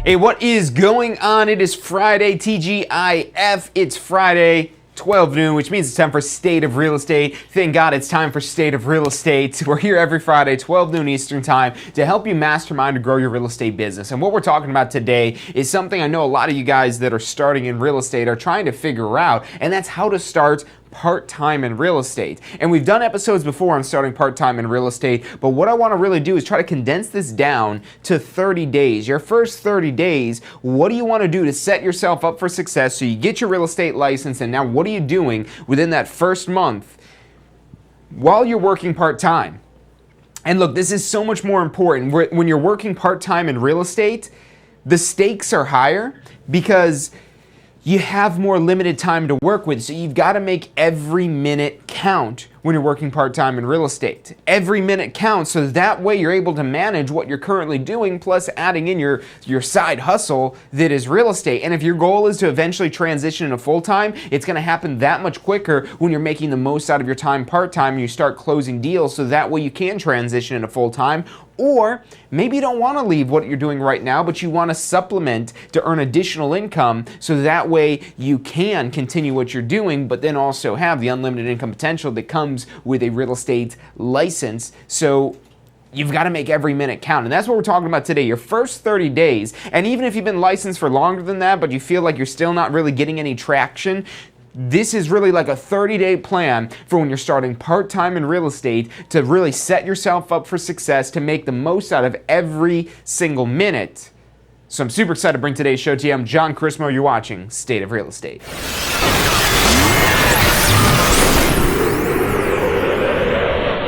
Hey, what is going on? It is Friday, TGIF. It's Friday, 12 noon, which means it's time for State of Real Estate. Thank God it's time for State of Real Estate. We're here every Friday, 12 noon Eastern time, to help you mastermind to grow your real estate business. And what we're talking about today is something I know a lot of you guys that are starting in real estate are trying to figure out, and that's how to start part-time in real estate. And we've done episodes before on starting part-time in real estate, but what I want to really do is try to condense this down to 30 days. Your first 30 days, what do you want to do to set yourself up for success so you get your real estate license, and now what are you doing within that first month while you're working part-time? And look, this is so much more important. When you're working part-time in real estate, the stakes are higher because you have more limited time to work with, so you've got to make every minute count when you're working part-time in real estate. Every minute counts, so that way you're able to manage what you're currently doing, plus adding in your side hustle that is real estate. And if your goal is to eventually transition into full-time, it's going to happen that much quicker when you're making the most out of your time part-time and you start closing deals, so that way you can transition into full-time. Or maybe you don't want to leave what you're doing right now, but you want to supplement to earn additional income, so that way you can continue what you're doing, but then also have the unlimited income potential that comes with a real estate license. So you've got to make every minute count. And that's what we're talking about today. Your first 30 days, and even if you've been licensed for longer than that, but you feel like you're still not really getting any traction, this is really like a 30-day plan for when you're starting part-time in real estate to really set yourself up for success, to make the most out of every single minute. So I'm super excited to bring today's show to you. I'm John Chrismo. You're watching State of Real Estate.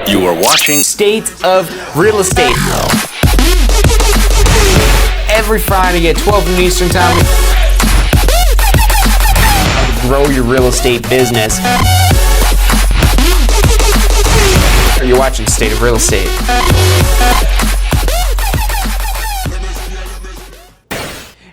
You are watching State of Real Estate. Every Friday at 12 noon Eastern time. Grow your real estate business. You're watching State of Real Estate.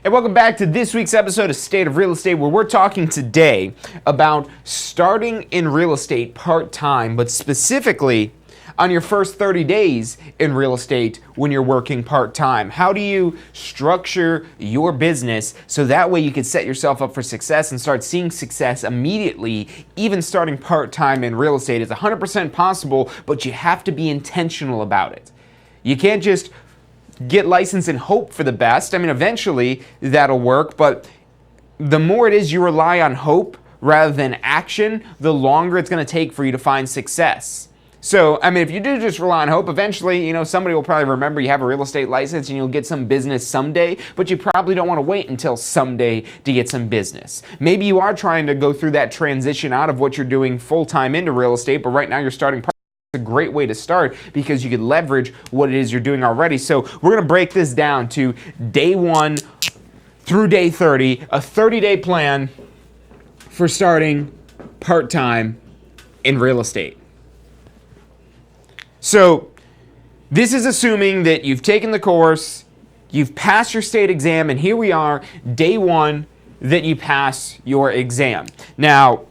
And welcome back to this week's episode of State of Real Estate, where we're talking today about starting in real estate part-time, but specifically on your first 30 days in real estate when you're working part-time. How do you structure your business so that way you can set yourself up for success and start seeing success immediately, even starting part-time in real estate? It's 100% possible, but you have to be intentional about it. You can't just get licensed and hope for the best. I mean, eventually that'll work, but the more it is you rely on hope rather than action, the longer it's going to take for you to find success. So, I mean, if you do just rely on hope, eventually, somebody will probably remember you have a real estate license and you'll get some business someday, but you probably don't want to wait until someday to get some business. Maybe you are trying to go through that transition out of what you're doing full-time into real estate, but right now you're starting part. It's a great way to start because you can leverage what it is you're doing already. So we're going to break this down to day 1 through day 30, a 30-day plan for starting part-time in real estate. So this is assuming that you've taken the course, you've passed your state exam, and here we are, day 1 that you pass your exam. Now,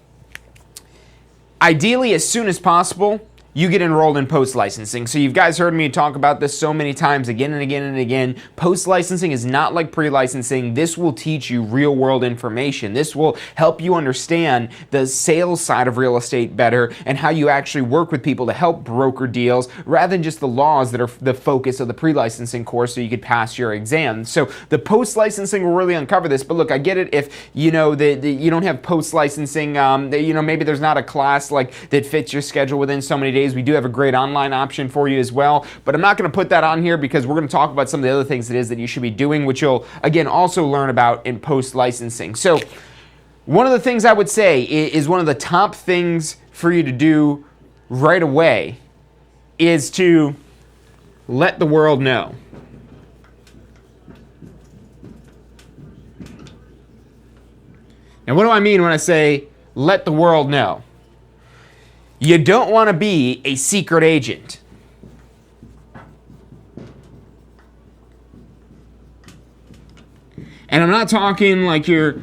ideally, as soon as possible, you get enrolled in post-licensing. So you guys heard me talk about this so many times again and again and again. Post-licensing is not like pre-licensing. This will teach you real-world information. This will help you understand the sales side of real estate better and how you actually work with people to help broker deals rather than just the laws that are the focus of the pre-licensing course so you could pass your exam. So the post-licensing will really uncover this. But look, I get it if you you don't have post-licensing, maybe there's not a class like that fits your schedule within so many days. We do have a great online option for you as well, but I'm not going to put that on here because we're going to talk about some of the other things it is that you should be doing, which you'll, again, also learn about in post-licensing. So one of the things I would say is one of the top things for you to do right away is to let the world know. Now, what do I mean when I say let the world know? You don't want to be a secret agent. And I'm not talking like you're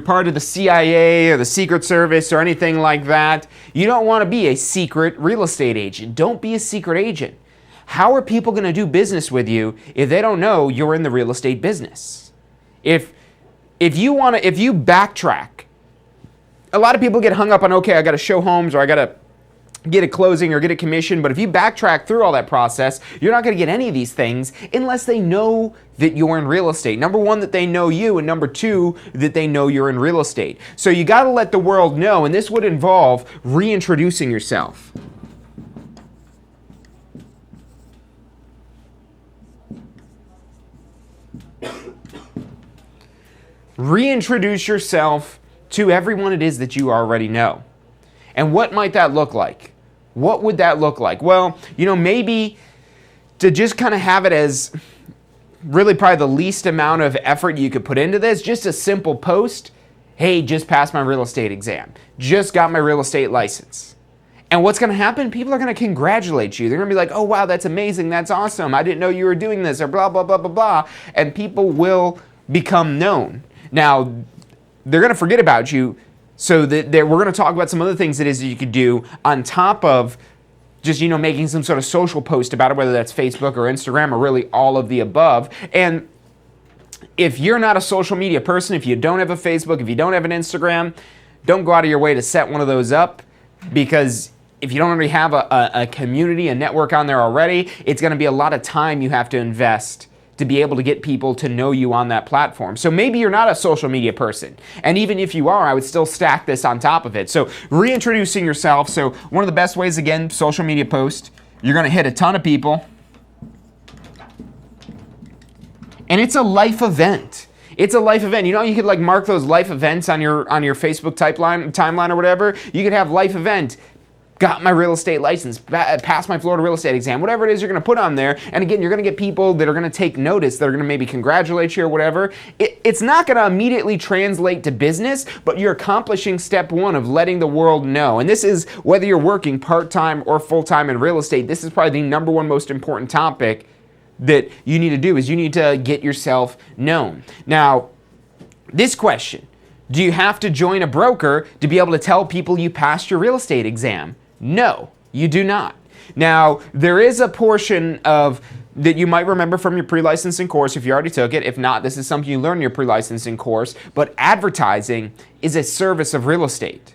part of the CIA or the Secret Service or anything like that. You don't want to be a secret real estate agent. Don't be a secret agent. How are people going to do business with you if they don't know you're in the real estate business? If you backtrack, a lot of people get hung up on, okay, I got to show homes, or I got to get a closing or get a commission. But if you backtrack through all that process, you're not going to get any of these things unless they know that you're in real estate. Number one, that they know you, and number two, that they know you're in real estate. So you got to let the world know, and this would involve reintroducing yourself. Reintroduce yourself to everyone it is that you already know. And what might that look like? What would that look like? Well, maybe to just kind of have it as really probably the least amount of effort you could put into this, just a simple post. Hey, just passed my real estate exam. Just got my real estate license. And what's going to happen? People are going to congratulate you. They're going to be like, oh, wow, that's amazing. That's awesome. I didn't know you were doing this, or blah, blah, blah, blah, blah. And people will become known. Now, they're going to forget about you, so that we're going to talk about some other things that you could do on top of just, making some sort of social post about it, whether that's Facebook or Instagram or really all of the above. And if you're not a social media person, if you don't have a Facebook, if you don't have an Instagram, don't go out of your way to set one of those up, because if you don't already have a community, a network on there already, it's going to be a lot of time you have to invest to be able to get people to know you on that platform. So maybe you're not a social media person. And even if you are, I would still stack this on top of it. So reintroducing yourself. So one of the best ways, again, social media post, you're gonna hit a ton of people. And it's a life event. It's a life event. You could mark those life events on your Facebook timeline or whatever. You could have life event. Got my real estate license, passed my Florida real estate exam, whatever it is you're going to put on there. And again, you're going to get people that are going to take notice, that are going to maybe congratulate you or whatever. It's not going to immediately translate to business, but you're accomplishing step one of letting the world know. And this is whether you're working part-time or full-time in real estate, this is probably the number one most important topic that you need to do, is you need to get yourself known. Now, this question, do you have to join a broker to be able to tell people you passed your real estate exam? No, you do not. Now, there is a portion of that you might remember from your pre-licensing course if you already took it. If not, this is something you learn in your pre-licensing course. But advertising is a service of real estate.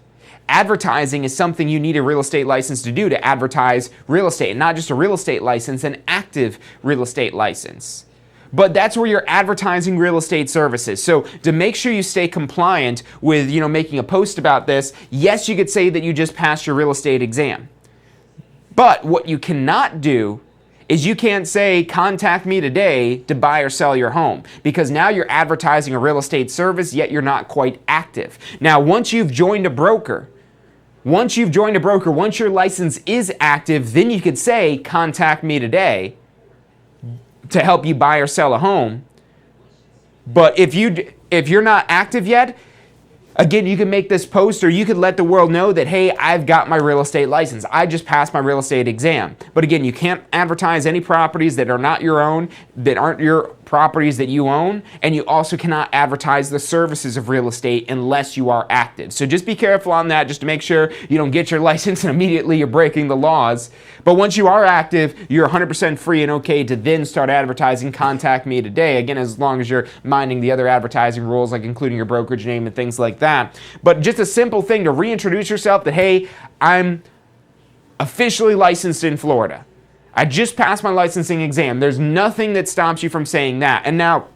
Advertising is something you need a real estate license to do, to advertise real estate. And not just a real estate license, an active real estate license. But that's where you're advertising real estate services. So to make sure you stay compliant with, making a post about this, yes, you could say that you just passed your real estate exam. But what you cannot do is you can't say, contact me today to buy or sell your home, because now you're advertising a real estate service, yet you're not quite active. Now, once you've joined a broker, once your license is active, then you could say, contact me today to help you buy or sell a home. But if you're not active yet, again, you can make this post, or you could let the world know that, hey, I've got my real estate license. I just passed my real estate exam. But again, you can't advertise any properties that are not your own, that aren't your properties that you own, and you also cannot advertise the services of real estate unless you are active. So just be careful on that, just to make sure you don't get your license and immediately you're breaking the laws. But once you are active, you're 100% free and okay to then start advertising, contact me today. Again, as long as you're minding the other advertising rules, like including your brokerage name and things like that. But just a simple thing to reintroduce yourself, that, hey, I'm officially licensed in Florida. I just passed my licensing exam. There's nothing that stops you from saying that. And now,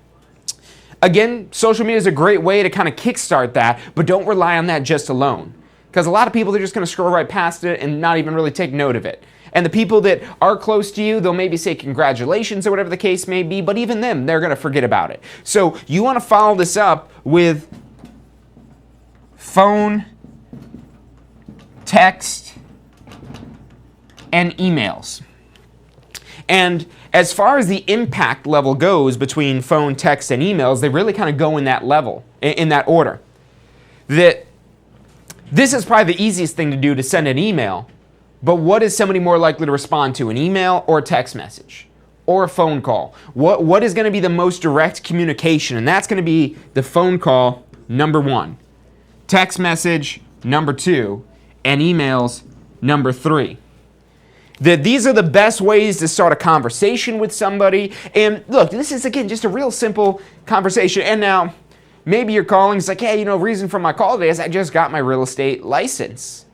again, social media is a great way to kind of kickstart that, but don't rely on that just alone. Because a lot of people, they're just going to scroll right past it and not even really take note of it. And the people that are close to you, they'll maybe say congratulations or whatever the case may be, but even them, they're going to forget about it. So you want to follow this up with phone, text, and emails. And as far as the impact level goes between phone, text, and emails, they really kind of go in that level, in that order. That this is probably the easiest thing to do, to send an email, but what is somebody more likely to respond to, an email or a text message or a phone call? What is going to be the most direct communication? And that's going to be the phone call, number one, text message, number two, and emails, number three. That these are the best ways to start a conversation with somebody. And look, this is, again, just a real simple conversation. And now, maybe you're calling, it's like, hey, reason for my call today is I just got my real estate license.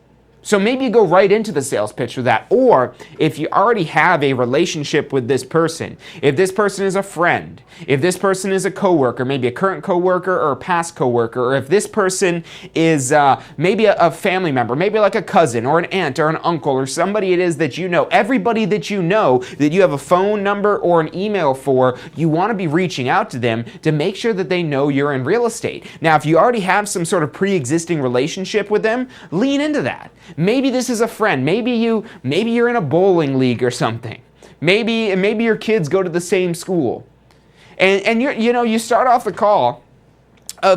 So maybe you go right into the sales pitch with that. Or if you already have a relationship with this person, if this person is a friend, if this person is a coworker, maybe a current coworker or a past coworker, or if this person is maybe a family member, maybe like a cousin or an aunt or an uncle or somebody it is that you know, everybody that you know that you have a phone number or an email for, you want to be reaching out to them to make sure that they know you're in real estate. Now, if you already have some sort of pre-existing relationship with them, lean into that. Maybe this is a friend. Maybe you're in a bowling league or something. Maybe your kids go to the same school, and you start off the call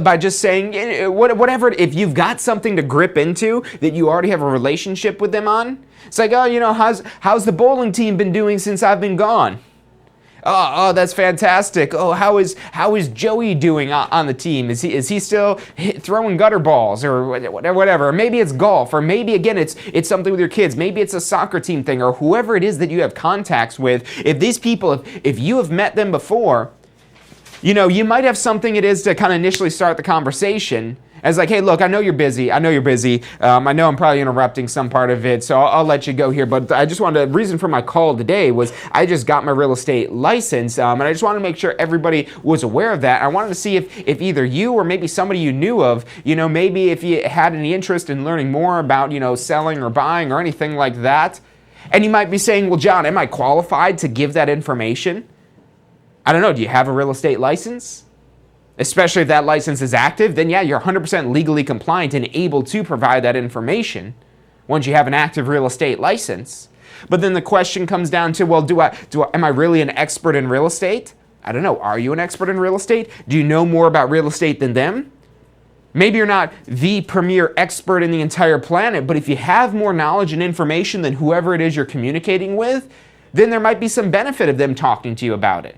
by just saying whatever. If you've got something to grip into that you already have a relationship with them on, it's like, how's the bowling team been doing since I've been gone? Oh, that's fantastic. Oh, how is Joey doing on the team? Is he still throwing gutter balls or whatever? Or maybe it's golf, or maybe again it's something with your kids. Maybe it's a soccer team thing, or whoever it is that you have contacts with. If these people, if you have met them before, you might have something it is to kind of initially start the conversation. As like, hey, look, I know you're busy. I know I'm probably interrupting some part of it, so I'll let you go here. But I just wanted, the reason for my call today was I just got my real estate license, and I just wanted to make sure everybody was aware of that. I wanted to see if either you or maybe somebody you knew of, maybe if you had any interest in learning more about, selling or buying or anything like that. And you might be saying, well, John, am I qualified to give that information? I don't know. Do you have a real estate license? Especially if that license is active, then yeah, you're 100% legally compliant and able to provide that information once you have an active real estate license. But then the question comes down to, well, am I really an expert in real estate? I don't know. Are you an expert in real estate? Do you know more about real estate than them? Maybe you're not the premier expert in the entire planet, but if you have more knowledge and information than whoever it is you're communicating with, then there might be some benefit of them talking to you about it.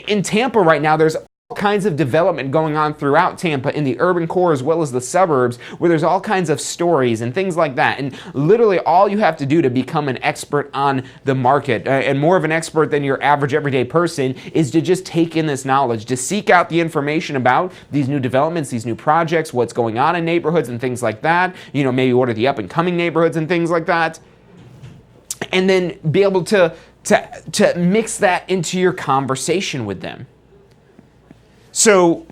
In Tampa right now, there's all kinds of development going on throughout Tampa in the urban core as well as the suburbs, where there's all kinds of stories and things like that. And literally all you have to do to become an expert on the market, and more of an expert than your average everyday person, is to just take in this knowledge, to seek out the information about these new developments, these new projects, what's going on in neighborhoods and things like that. Maybe what are the up and coming neighborhoods and things like that. And then be able to mix that into your conversation with them. So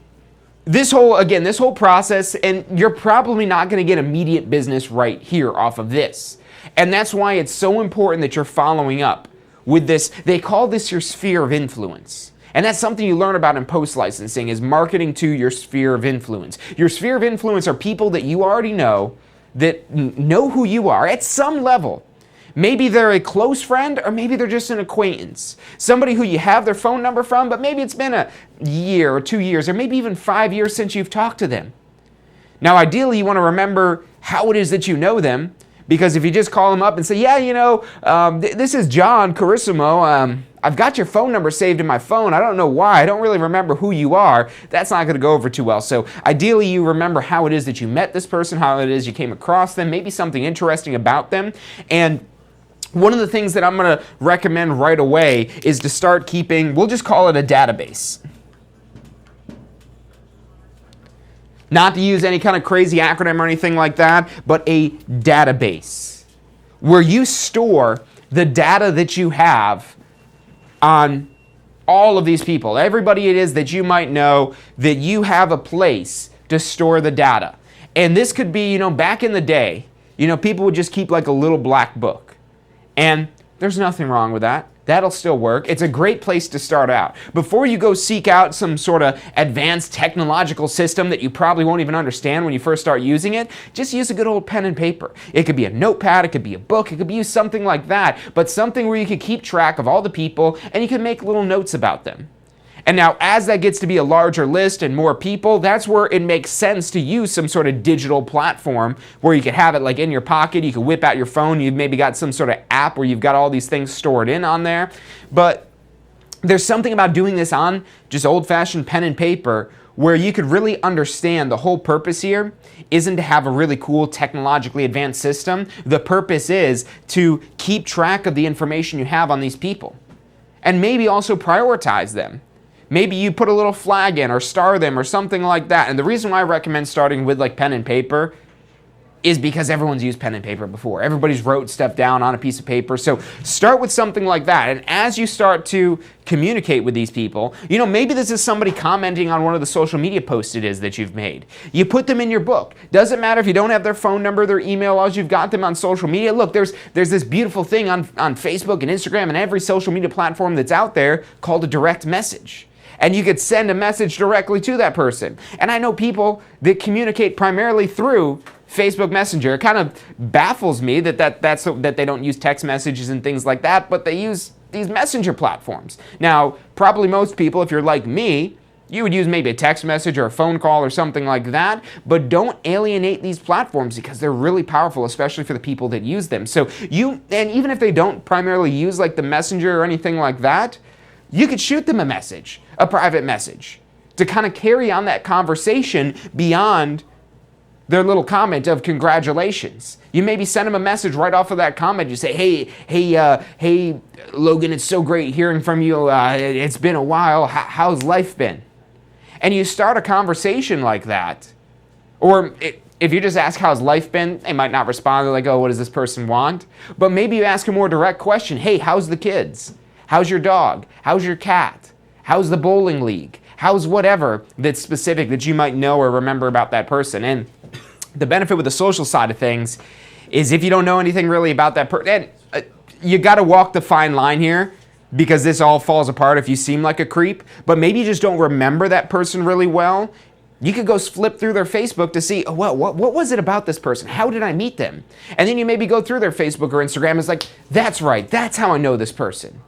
this whole process, and you're probably not going to get immediate business right here off of this. And that's why it's so important that you're following up with this. They call this your sphere of influence. And that's something you learn about in post-licensing, is marketing to your sphere of influence. Your sphere of influence are people that you already know, that know who you are at some level. Maybe they're a close friend, or maybe they're just an acquaintance. Somebody who you have their phone number from, but maybe it's been a year or 2 years, or maybe even 5 years since you've talked to them. Now, ideally, you want to remember how it is that you know them, because if you just call them up and say, this is John Carissimo, I've got your phone number saved in my phone. I don't know why. I don't really remember who you are. That's not going to go over too well. So ideally, you remember how it is that you met this person, how it is you came across them, maybe something interesting about them. And one of the things that I'm going to recommend right away is to start keeping, we'll just call it a database. Not to use any kind of crazy acronym or anything like that, but a database where you store the data that you have on all of these people. Everybody it is that you might know, that you have a place to store the data. And this could be, back in the day, people would just keep like a little black book. And there's nothing wrong with that. That'll still work. It's a great place to start out. Before you go seek out some sort of advanced technological system that you probably won't even understand when you first start using it, just use a good old pen and paper. It could be a notepad, it could be a book, it could be something like that, but something where you could keep track of all the people and you can make little notes about them. And now, as that gets to be a larger list and more people, that's where it makes sense to use some sort of digital platform where you could have it like in your pocket, you could whip out your phone, you've maybe got some sort of app where you've got all these things stored in on there. But there's something about doing this on just old-fashioned pen and paper where you could really understand the whole purpose here isn't to have a really cool technologically advanced system. The purpose is to keep track of the information you have on these people and maybe also prioritize them. Maybe you put a little flag in or star them or something like that. And the reason why I recommend starting with like pen and paper is because everyone's used pen and paper before. Everybody's wrote stuff down on a piece of paper. So start with something like that. And as you start to communicate with these people, maybe this is somebody commenting on one of the social media posts it is that you've made. You put them in your book. Doesn't matter if you don't have their phone number, their email, as you've got them on social media. Look, there's this beautiful thing on Facebook and Instagram and every social media platform that's out there called a direct message. And you could send a message directly to that person. And I know people that communicate primarily through Facebook Messenger. It kind of baffles me that they don't use text messages and things like that, but they use these messenger platforms. Now, probably most people, if you're like me, you would use maybe a text message or a phone call or something like that, but don't alienate these platforms because they're really powerful, especially for the people that use them. So and even if they don't primarily use like the messenger or anything like that, you could shoot them a message, a private message, to kind of carry on that conversation beyond their little comment of congratulations. You maybe send them a message right off of that comment. You say, hey, Logan, it's so great hearing from you. It's been a while. How's life been? And you start a conversation like that. Or if you just ask how's life been, they might not respond. They're like, oh, what does this person want? But maybe you ask a more direct question. Hey, how's the kids? How's your dog? How's your cat? How's the bowling league? How's whatever that's specific that you might know or remember about that person? And the benefit with the social side of things is if you don't know anything really about that person, you got to walk the fine line here because this all falls apart if you seem like a creep, but maybe you just don't remember that person really well. You could go flip through their Facebook to see, oh, well, what was it about this person? How did I meet them? And then you maybe go through their Facebook or Instagram and it's like, that's right, that's how I know this person.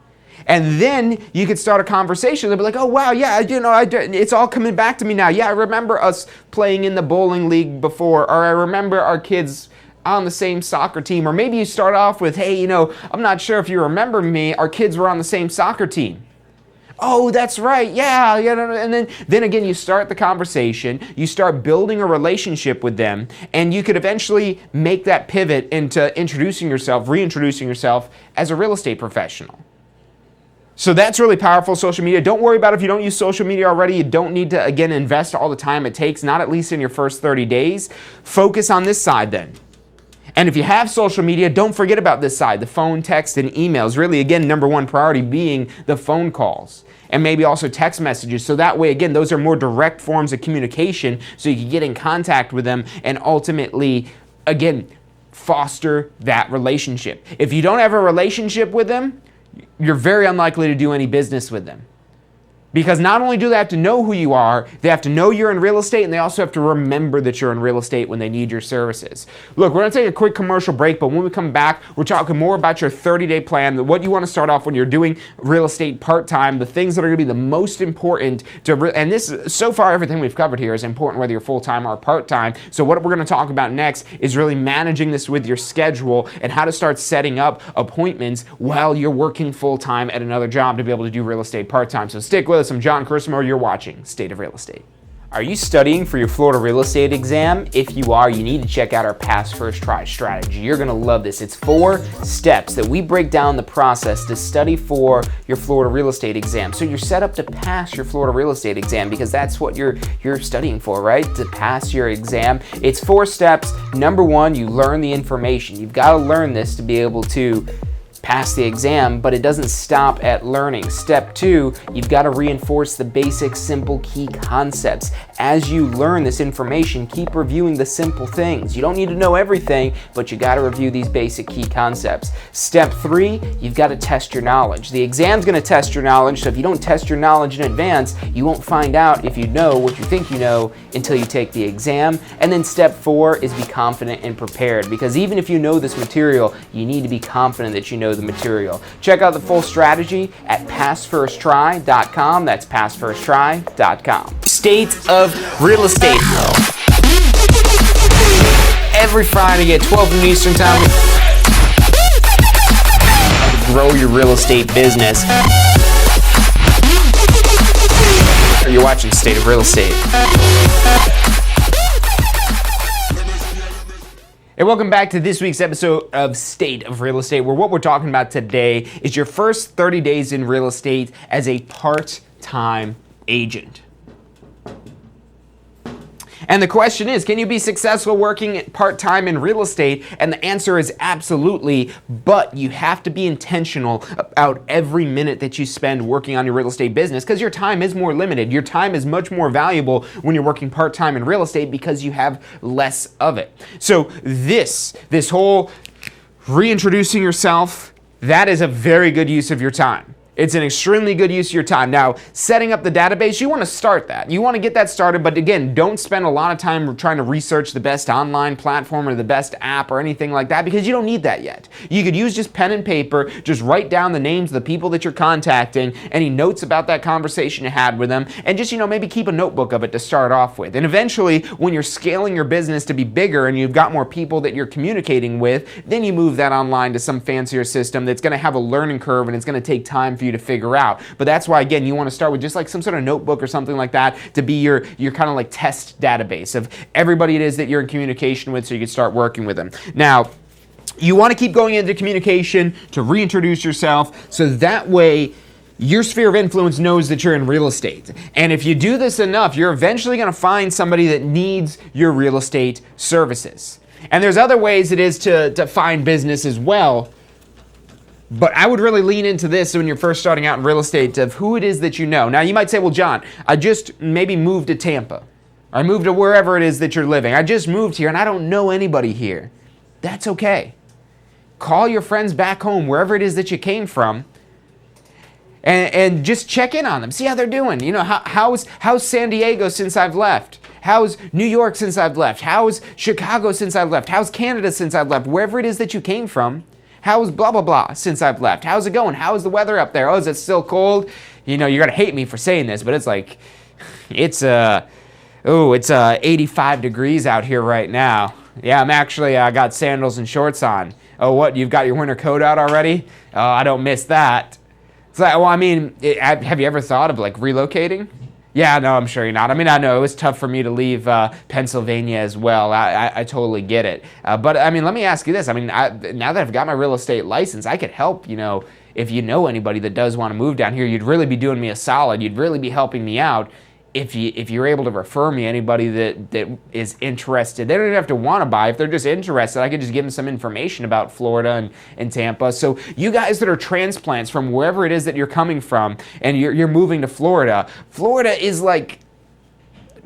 And then you could start a conversation. They'll be like, oh, wow, yeah, it's all coming back to me now. Yeah, I remember us playing in the bowling league before, or I remember our kids on the same soccer team. Or maybe you start off with, hey, I'm not sure if you remember me. Our kids were on the same soccer team. Oh, that's right, yeah. And then again, you start the conversation. You start building a relationship with them, and you could eventually make that pivot into reintroducing yourself as a real estate professional. So that's really powerful, social media. Don't worry about if you don't use social media already. You don't need to, again, invest all the time it takes, not at least in your first 30 days. Focus on this side then. And if you have social media, don't forget about this side, the phone, text, and emails. Really, again, number one priority being the phone calls. And maybe also text messages. So that way, again, those are more direct forms of communication so you can get in contact with them and ultimately, again, foster that relationship. If you don't have a relationship with them, you're very unlikely to do any business with them. Because not only do they have to know who you are, they have to know you're in real estate, and they also have to remember that you're in real estate when they need your services. Look, we're going to take a quick commercial break, but when we come back, we're talking more about your 30-day plan, what you want to start off when you're doing real estate part-time, the things that are going to be the most important and this, so far, everything we've covered here is important whether you're full-time or part-time. So what we're going to talk about next is really managing this with your schedule and how to start setting up appointments while you're working full-time at another job to be able to do real estate part-time. So stick with us. I'm John Christmore. You're watching State of Real Estate. Are you studying for your Florida real estate exam? If you are, you need to check out our Pass First Try strategy. You're going to love this. It's 4 steps that we break down the process to study for your Florida real estate exam. So you're set up to pass your Florida real estate exam because that's what you're studying for, right? To pass your exam. It's 4 steps. Number 1, you learn the information. You've got to learn this to be able to pass the exam, but it doesn't stop at learning. Step 2, you've got to reinforce the basic, simple, key concepts. As you learn this information, keep reviewing the simple things. You don't need to know everything, but you got to review these basic key concepts. Step 3, you've got to test your knowledge. The exam's going to test your knowledge, so if you don't test your knowledge in advance, you won't find out if you know what you think you know until you take the exam. And then step 4 is be confident and prepared, because even if you know this material, you need to be confident that you know the material. Check out the full strategy at passfirsttry.com. That's passfirsttry.com. State of Real Estate. Every Friday at 12 noon Eastern Time. Grow your real estate business. You're watching State of Real Estate. And welcome back to this week's episode of State of Real Estate, where what we're talking about today is your first 30 days in real estate as a part-time agent. And the question is, can you be successful working part-time in real estate? And the answer is absolutely, but you have to be intentional about every minute that you spend working on your real estate business, because your time is more limited. Your time is much more valuable when you're working part-time in real estate because you have less of it. So this whole reintroducing yourself, that is a very good use of your time. It's an extremely good use of your time. Now, setting up the database, you want to start that. You want to get that started, but again, don't spend a lot of time trying to research the best online platform or the best app or anything like that, because you don't need that yet. You could use just pen and paper, just write down the names of the people that you're contacting, any notes about that conversation you had with them, and just, maybe keep a notebook of it to start off with. And eventually, when you're scaling your business to be bigger and you've got more people that you're communicating with, then you move that online to some fancier system that's going to have a learning curve and it's going to take time for you to figure out. But that's why, again, you want to start with just like some sort of notebook or something like that to be your kind of like test database of everybody it is that you're in communication with, so you can start working with them. Now, you want to keep going into communication to reintroduce yourself, so that way your sphere of influence knows that you're in real estate. And if you do this enough, you're eventually going to find somebody that needs your real estate services. And there's other ways it is to find business as well. But I would really lean into this when you're first starting out in real estate, of who it is that you know. Now, you might say, well, John, I just maybe moved to Tampa. I moved to wherever it is that you're living. I just moved here and I don't know anybody here. That's okay. Call your friends back home, wherever it is that you came from, and just check in on them. See how they're doing. How's San Diego since I've left? How's New York since I've left? How's Chicago since I've left? How's Canada since I've left? Wherever it is that you came from. How's blah, blah, blah since I've left? How's it going? How's the weather up there? Oh, is it still cold? You're going to hate me for saying this, but it's like, it's 85 degrees out here right now. Yeah, I got sandals and shorts on. Oh, what? You've got your winter coat out already? Oh, I don't miss that. It's like, well, have you ever thought of like relocating? Yeah, no, I'm sure you're not. I know it was tough for me to leave Pennsylvania as well. I totally get it. But let me ask you this. Now that I've got my real estate license, I could help, if you know anybody that does want to move down here, you'd really be doing me a solid. You'd really be helping me out if you're able to refer me anybody that is interested. They don't even have to want to buy. If they're just interested, I could just give them some information about Florida and Tampa. So you guys that are transplants from wherever it is that you're coming from and you're moving to Florida, Florida is like,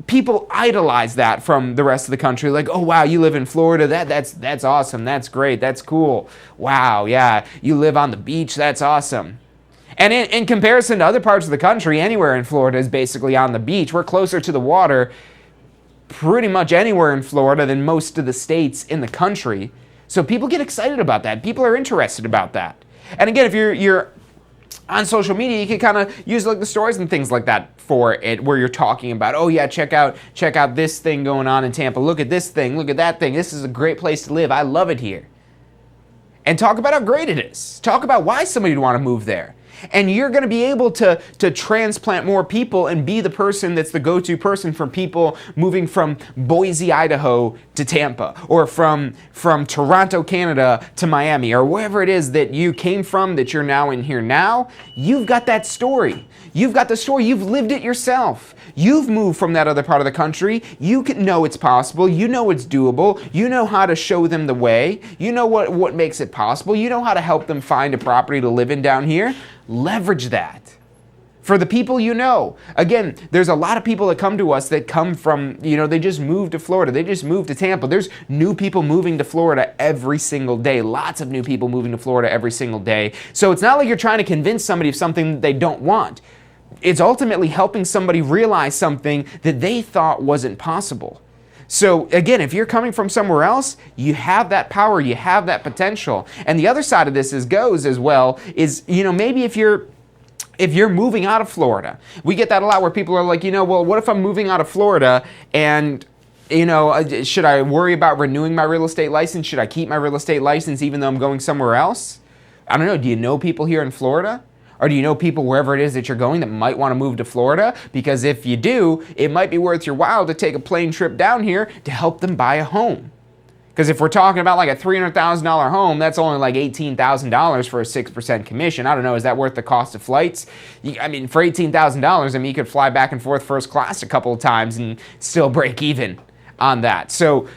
people idolize that from the rest of the country. Like, oh wow, you live in Florida. That's awesome. That's great. That's cool. Wow, yeah, you live on the beach. That's awesome. And in comparison to other parts of the country, anywhere in Florida is basically on the beach. We're closer to the water pretty much anywhere in Florida than most of the states in the country. So people get excited about that. People are interested about that. And again, if you're on social media, you can kind of use like the stories and things like that for it, where you're talking about, oh yeah, check out this thing going on in Tampa. Look at this thing. Look at that thing. This is a great place to live. I love it here. And talk about how great it is. Talk about why somebody would want to move there. And you're going to be able to transplant more people and be the person that's the go-to person for people moving from Boise, Idaho to Tampa, or from Toronto, Canada to Miami, or wherever it is that you came from that you're now in here now. You've got that story. You've got the story. You've lived it yourself. You've moved from that other part of the country. You can know it's possible. You know it's doable. You know how to show them the way. You know what makes it possible. You know how to help them find a property to live in down here. Leverage that for the people you know. Again, there's a lot of people that come to us that come from, they just moved to Florida. They just moved to Tampa. There's new people moving to Florida every single day. Lots of new people moving to Florida every single day. So it's not like you're trying to convince somebody of something that they don't want. It's ultimately helping somebody realize something that they thought wasn't possible. So again, if you're coming from somewhere else, you have that power, you have that potential. And the other side of this goes as well is, maybe if you're moving out of Florida, we get that a lot where people are like, well, what if I'm moving out of Florida and, should I worry about renewing my real estate license? Should I keep my real estate license even though I'm going somewhere else? I don't know. Do you know people here in Florida? Or do you know people wherever it is that you're going that might want to move to Florida? Because if you do, it might be worth your while to take a plane trip down here to help them buy a home. Because if we're talking about like a $300,000 home, that's only like $18,000 for a 6% commission. I don't know, is that worth the cost of flights? I mean, for $18,000, I mean, you could fly back and forth first class a couple of times and still break even on that. So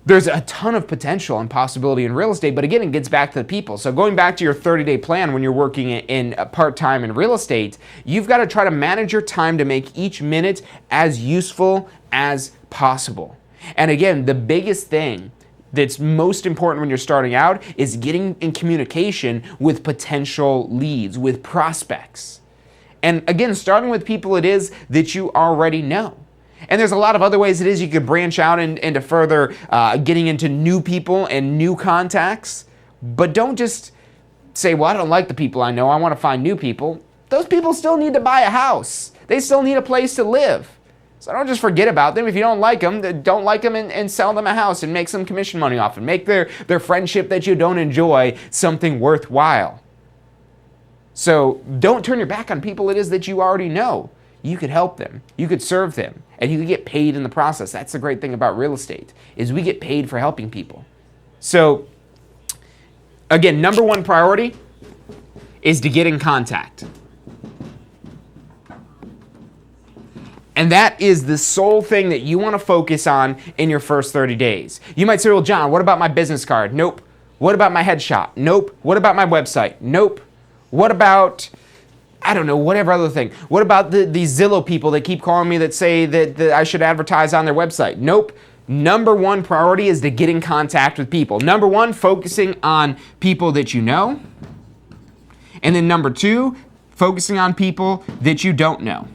there's a ton of potential and possibility in real estate, but again, it gets back to the people. So going back to your 30-day plan when you're working in part-time in real estate, you've got to try to manage your time to make each minute as useful as possible. And again, the biggest thing that's most important when you're starting out is getting in communication with potential leads, with prospects. And again, starting with people it is that you already know. And there's a lot of other ways it is you could branch out into further getting into new people and new contacts. But don't just say, well, I don't like the people I know, I want to find new people. Those people still need to buy a house. They still need a place to live. So don't just forget about them. If you don't like them and sell them a house and make some commission money off it. Make their friendship that you don't enjoy something worthwhile. So don't turn your back on people it is that you already know. You could help them. You could serve them. And you could get paid in the process. That's the great thing about real estate, is we get paid for helping people. So again, number one priority is to get in contact. And that is the sole thing that you want to focus on in your first 30 days. You might say, well, John, what about my business card? Nope. What about my headshot? Nope. What about my website? Nope. What about, I don't know, whatever other thing? What about these Zillow people that keep calling me that say that I should advertise on their website? Nope. Number one priority is to get in contact with people. Number one, focusing on people that you know. And then number two, focusing on people that you don't know.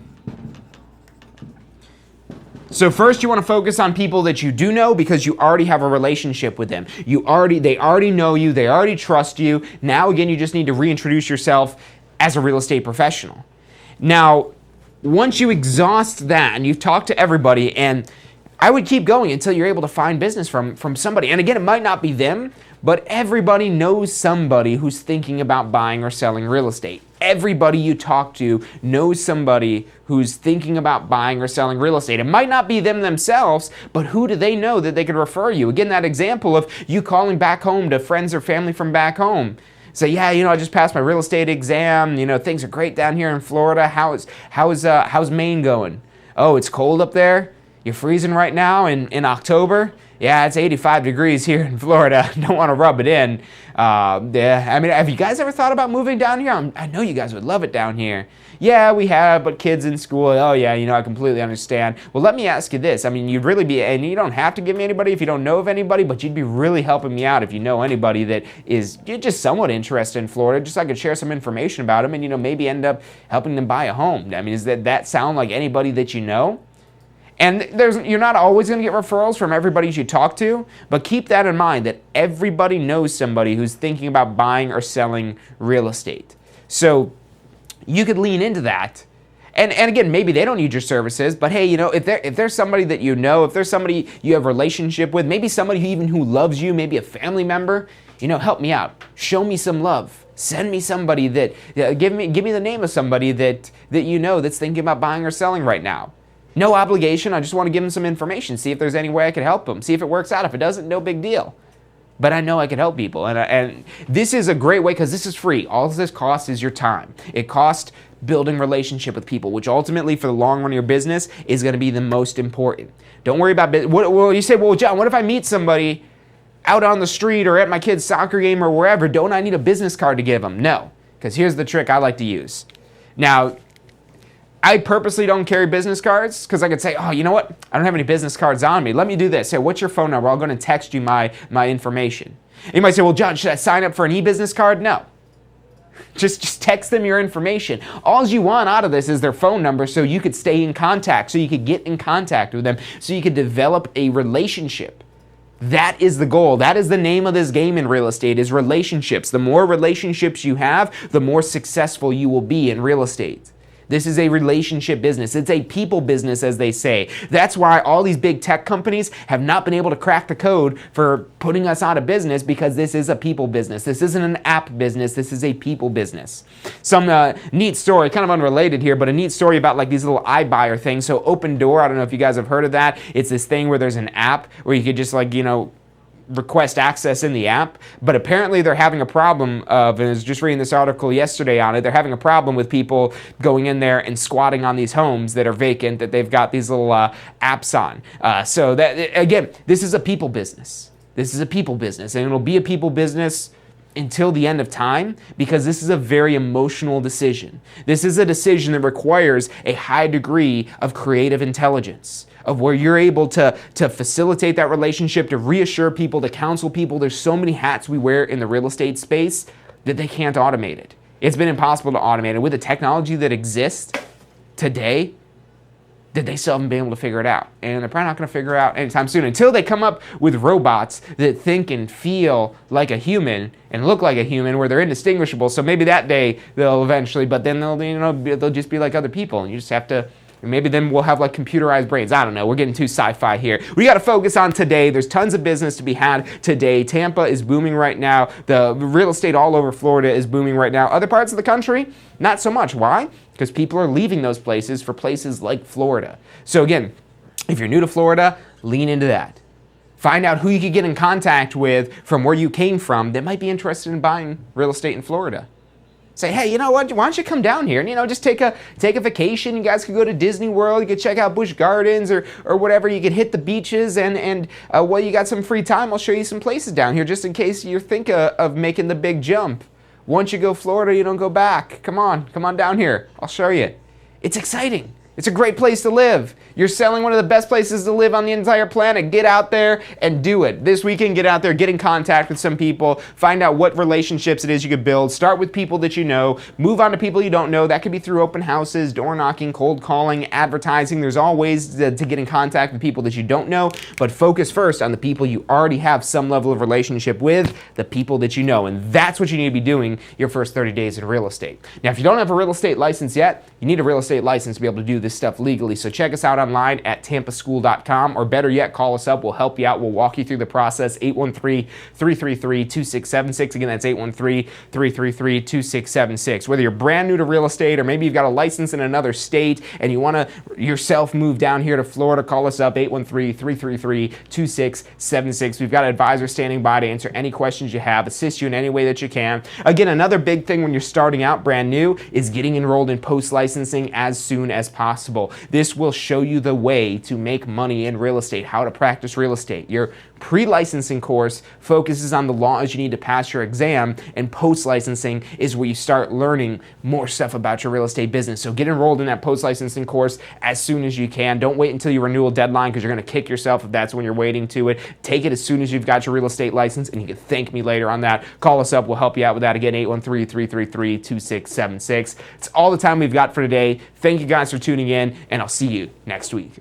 So first you want to focus on people that you do know because you already have a relationship with them. They already know you, they already trust you. Now again, you just need to reintroduce yourself as a real estate professional. Now, once you exhaust that and you've talked to everybody, and I would keep going until you're able to find business from somebody. And again, it might not be them, but everybody knows somebody who's thinking about buying or selling real estate. Everybody you talk to knows somebody who's thinking about buying or selling real estate. It might not be them themselves, but who do they know that they could refer you? Again, that example of you calling back home to friends or family from back home. Say, yeah, I just passed my real estate exam. Things are great down here in Florida. How's Maine going? Oh, it's cold up there? You're freezing right now in October? Yeah, it's 85 degrees here in Florida. Don't want to rub it in. Have you guys ever thought about moving down here? I know you guys would love it down here. Yeah, we have, but kids in school, oh yeah, I completely understand. Well, let me ask you this. You'd really be, and you don't have to give me anybody if you don't know of anybody, but you'd be really helping me out if you know anybody that is just somewhat interested in Florida, just so I could share some information about them and, maybe end up helping them buy a home. Does that sound like anybody that you know? And you're not always going to get referrals from everybody you talk to, but keep that in mind that everybody knows somebody who's thinking about buying or selling real estate. So you could lean into that. And again, maybe they don't need your services, but hey, if there's somebody that you know, if there's somebody you have a relationship with, maybe somebody who loves you, maybe a family member, help me out. Show me some love. Send me somebody give me the name of somebody that that's thinking about buying or selling right now. No obligation. I just want to give them some information, see if there's any way I could help them, see if it works out. If it doesn't, no big deal. But I know I can help people. And this is a great way because this is free. All this costs is your time. It costs building relationship with people, which ultimately for the long run of your business is going to be the most important. Don't worry about business. You say, well, John, what if I meet somebody out on the street or at my kid's soccer game or wherever? Don't I need a business card to give them? No, because here's the trick I like to use. Now, I purposely don't carry business cards because I could say, oh, you know what? I don't have any business cards on me. Let me do this. Say, what's your phone number? I'm going to text you my information. And you might say, well, John, should I sign up for an e-business card? No. Just text them your information. All you want out of this is their phone number so you could stay in contact, so you could get in contact with them, so you could develop a relationship. That is the goal. That is the name of this game in real estate, is relationships. The more relationships you have, the more successful you will be in real estate. This is a relationship business. It's a people business, as they say. That's why all these big tech companies have not been able to crack the code for putting us out of business, because this is a people business. This isn't an app business. This is a people business. Some neat story, kind of unrelated here, but a neat story about like these little iBuyer things. So Open Door, I don't know if you guys have heard of that. It's this thing where there's an app where you could just like, request access in the app, but apparently they're having a problem of, and I was just reading this article yesterday on it, they're having a problem with people going in there and squatting on these homes that are vacant that they've got these little apps on. So that, again, this is a people business. This is a people business, and it'll be a people business until the end of time, because this is a very emotional decision. This is a decision that requires a high degree of creative intelligence, of where you're able to facilitate that relationship, to reassure people, to counsel people. There's so many hats we wear in the real estate space that they can't automate it. It's been impossible to automate it. With the technology that exists today, that they still haven't been able to figure it out. And they're probably not going to figure it out anytime soon, until they come up with robots that think and feel like a human and look like a human, where they're indistinguishable. So maybe that day they'll eventually, but then they'll just be like other people, and you just have to. Maybe then we'll have like computerized brains. I don't know. We're getting too sci-fi here. We got to focus on today. There's tons of business to be had today. Tampa is booming right now. The real estate all over Florida is booming right now. Other parts of the country, not so much. Why? Because people are leaving those places for places like Florida. So again, if you're new to Florida, lean into that. Find out who you could get in contact with from where you came from that might be interested in buying real estate in Florida. Say, hey, you know what? Why don't you come down here and just take a vacation? You guys could go to Disney World. You could check out Busch Gardens or whatever. You could hit the beaches and while you got some free time, I'll show you some places down here just in case you think of making the big jump. Once you go Florida, you don't go back. Come on down here. I'll show you. It's exciting. It's a great place to live. You're selling one of the best places to live on the entire planet. Get out there and do it. This weekend, get out there, get in contact with some people, find out what relationships it is you could build. Start with people that you know, move on to people you don't know. That could be through open houses, door knocking, cold calling, advertising. There's all ways to get in contact with people that you don't know, but focus first on the people you already have some level of relationship with, the people that you know, and that's what you need to be doing your first 30 days in real estate. Now, if you don't have a real estate license yet, you need a real estate license to be able to do this stuff legally. So check us out online at tampaschool.com, or better yet, call us up. We'll help you out. We'll walk you through the process. 813-333-2676. Again, that's 813-333-2676. Whether you're brand new to real estate, or maybe you've got a license in another state and you want to yourself move down here to Florida, call us up, 813-333-2676. We've got advisors standing by to answer any questions you have, assist you in any way that you can. Again, another big thing when you're starting out brand new is getting enrolled in post-licensing as soon as possible. This will show you the way to make money in real estate, how to practice real estate. Your pre-licensing course focuses on the laws you need to pass your exam, and post-licensing is where you start learning more stuff about your real estate business. So get enrolled in that post-licensing course as soon as you can. Don't wait until your renewal deadline, because you're going to kick yourself if that's when you're waiting to it. Take it as soon as you've got your real estate license, and you can thank me later on that. Call us up. We'll help you out with that. Again, 813-333-2676. It's all the time we've got for today. Thank you guys for tuning in, and I'll see you next week.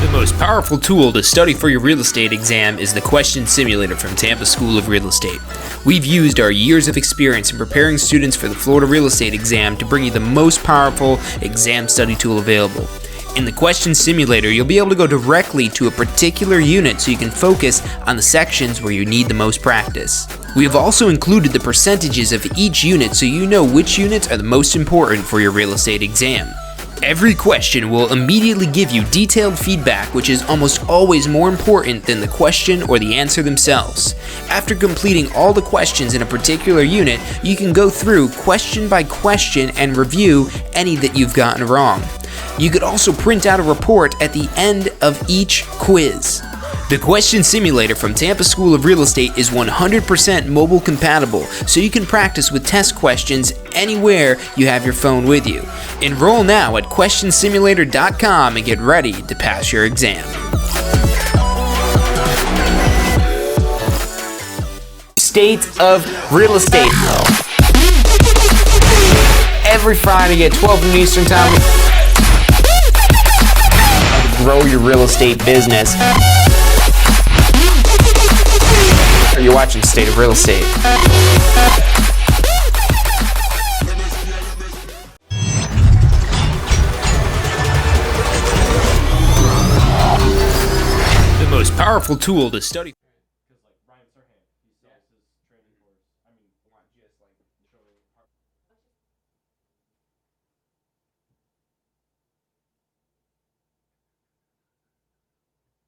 The most powerful tool to study for your real estate exam is the Question Simulator from Tampa School of Real Estate. We've used our years of experience in preparing students for the Florida real estate exam to bring you the most powerful exam study tool available. In the Question Simulator, you'll be able to go directly to a particular unit so you can focus on the sections where you need the most practice. We have also included the percentages of each unit so you know which units are the most important for your real estate exam. Every question will immediately give you detailed feedback, which is almost always more important than the question or the answer themselves. After completing all the questions in a particular unit, you can go through question by question and review any that you've gotten wrong. You could also print out a report at the end of each quiz. The Question Simulator from Tampa School of Real Estate is 100% mobile compatible, so you can practice with test questions anywhere you have your phone with you. Enroll now at questionsimulator.com and get ready to pass your exam. State of Real Estate. Every Friday at 12 noon Eastern Time. Grow your real estate business. You're watching State of Real Estate. The most powerful tool to study. Because like Ryan Serhant, he sells his training course. I mean, not just like showing.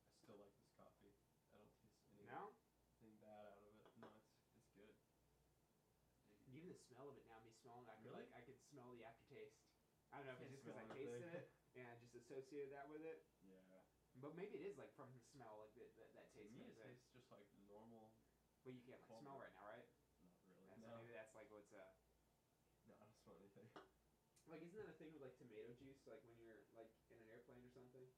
I still like this coffee. I don't taste anything bad out of it. No, it's good. Even the smell of it now, me smelling, I feel Really? like I could smell the aftertaste. I don't know if Can't it's just because I smell anything. tasted it and I just associated that with it. Yeah. But maybe it is like from the smell, like that To taste. me, Is it it? tastes just like normal. But you can't like cold smell milk. right now, right? Not really. That's, No. Maybe that's like what's No, I don't smell anything. like isn't that a thing with like tomato juice? Like when you're like in an airplane or something?